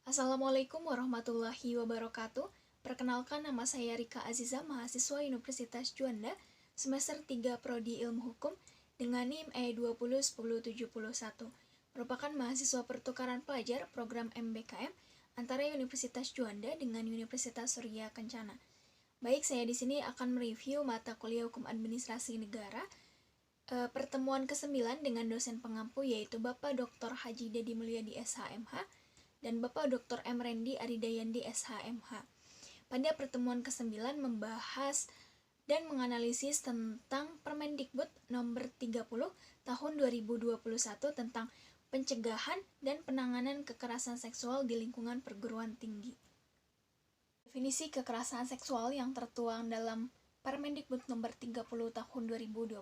Assalamualaikum warahmatullahi wabarakatuh. Perkenalkan, nama saya Rika Aziza, mahasiswa Universitas Juanda, semester 3 Prodi Ilmu Hukum dengan NIM E201071. Merupakan mahasiswa pertukaran pelajar program MBKM antara Universitas Juanda dengan Universitas Surya Kencana. Baik, saya di sini akan mereview mata kuliah Hukum Administrasi Negara pertemuan ke-9 dengan dosen pengampu yaitu Bapak Dr. Haji Dedi Mulyadi SHMH dan Bapak Dr. M. Rendi Aridayandi SHMH. Pada pertemuan ke-9 membahas dan menganalisis tentang Permendikbud nomor 30 tahun 2021 tentang pencegahan dan penanganan kekerasan seksual di lingkungan perguruan tinggi. Definisi kekerasan seksual yang tertuang dalam Permendikbud nomor 30 tahun 2021.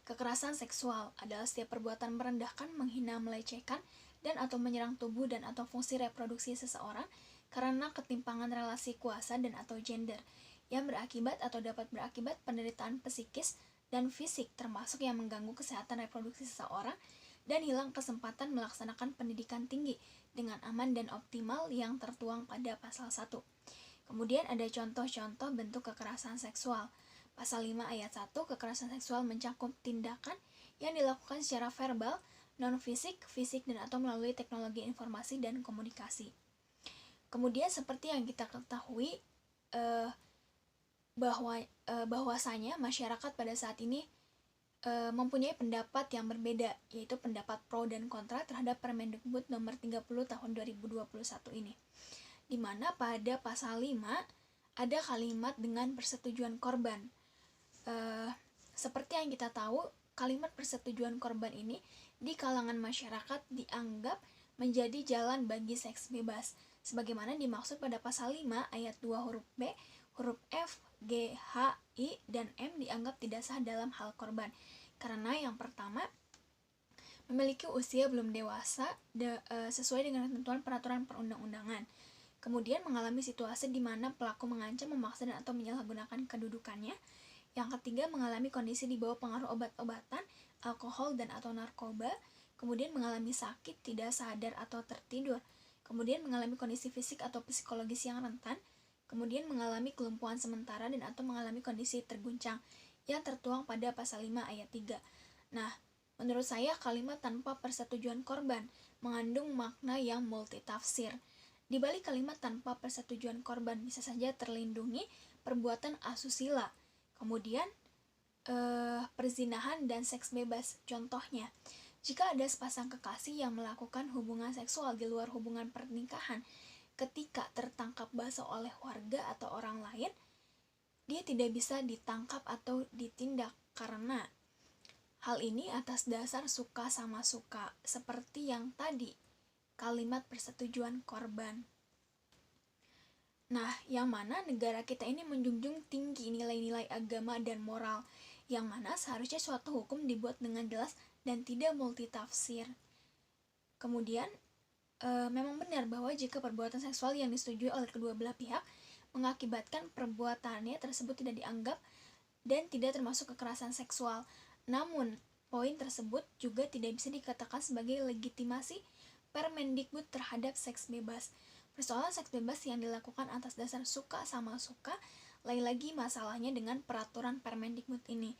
Kekerasan seksual adalah setiap perbuatan merendahkan, menghina, melecehkan, dan atau menyerang tubuh dan atau fungsi reproduksi seseorang karena ketimpangan relasi kuasa dan atau gender yang berakibat atau dapat berakibat penderitaan psikis dan fisik termasuk yang mengganggu kesehatan reproduksi seseorang dan hilang kesempatan melaksanakan pendidikan tinggi dengan aman dan optimal yang tertuang pada pasal 1. Kemudian ada contoh-contoh bentuk kekerasan seksual. Pasal 5 ayat 1, kekerasan seksual mencakup tindakan yang dilakukan secara verbal, non-fisik, fisik, dan atau melalui teknologi informasi dan komunikasi. Kemudian seperti yang kita ketahui bahwasanya masyarakat pada saat ini mempunyai pendapat yang berbeda, yaitu pendapat pro dan kontra terhadap Permendikbud nomor 30 tahun 2021 ini. Di mana pada pasal 5 ada kalimat dengan persetujuan korban. Seperti yang kita tahu, kalimat persetujuan korban ini di kalangan masyarakat dianggap menjadi jalan bagi seks bebas, sebagaimana dimaksud pada pasal 5 ayat 2 huruf B, huruf F, G, H, I, dan M dianggap tidak sah dalam hal korban. Karena yang pertama, memiliki usia belum dewasa sesuai dengan ketentuan peraturan perundang-undangan. Kemudian mengalami situasi di mana pelaku mengancam, memaksa, dan atau menyalahgunakan kedudukannya. Yang ketiga, mengalami kondisi di bawah pengaruh obat-obatan, alkohol, dan atau narkoba. Kemudian mengalami sakit, tidak sadar atau tertidur. Kemudian mengalami kondisi fisik atau psikologis yang rentan. Kemudian mengalami kelumpuhan sementara dan atau mengalami kondisi terguncang yang tertuang pada pasal 5 ayat 3. Nah, menurut saya kalimat tanpa persetujuan korban mengandung makna yang multitafsir. Di balik kalimat tanpa persetujuan korban bisa saja terlindungi perbuatan asusila, kemudian perzinahan dan seks bebas. Contohnya, jika ada sepasang kekasih yang melakukan hubungan seksual di luar hubungan pernikahan, ketika tertangkap basah oleh warga atau orang lain, dia tidak bisa ditangkap atau ditindak karena hal ini atas dasar suka sama suka, seperti yang tadi kalimat persetujuan korban. Nah, yang mana negara kita ini menjunjung tinggi nilai-nilai agama dan moral, yang mana seharusnya suatu hukum dibuat dengan jelas dan tidak multitafsir. Kemudian, memang benar bahwa jika perbuatan seksual yang disetujui oleh kedua belah pihak mengakibatkan perbuatannya tersebut tidak dianggap dan tidak termasuk kekerasan seksual. Namun, poin tersebut juga tidak bisa dikatakan sebagai legitimasi Permendikbud terhadap seks bebas. Persoalan seks bebas yang dilakukan atas dasar suka sama suka, lain lagi masalahnya dengan peraturan Permendikbud ini.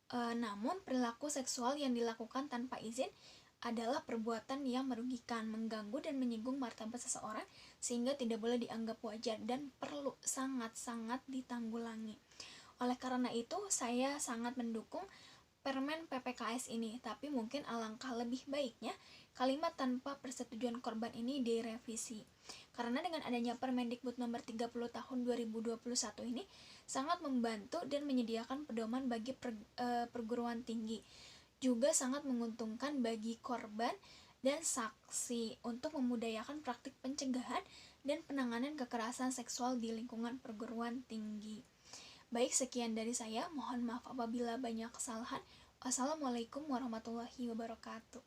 Namun, perilaku seksual yang dilakukan tanpa izin adalah perbuatan yang merugikan, mengganggu, dan menyinggung martabat seseorang sehingga tidak boleh dianggap wajar dan perlu sangat-sangat ditanggulangi. Oleh karena itu, saya sangat mendukung Permen PPKS ini, tapi mungkin alangkah lebih baiknya kalimat tanpa persetujuan korban ini direvisi. Karena dengan adanya Permendikbud nomor 30 tahun 2021 ini sangat membantu dan menyediakan pedoman bagi perguruan tinggi. Juga sangat menguntungkan bagi korban dan saksi untuk memudayakan praktik pencegahan dan penanganan kekerasan seksual di lingkungan perguruan tinggi. Baik, sekian dari saya. Mohon maaf apabila banyak kesalahan. Wassalamualaikum warahmatullahi wabarakatuh.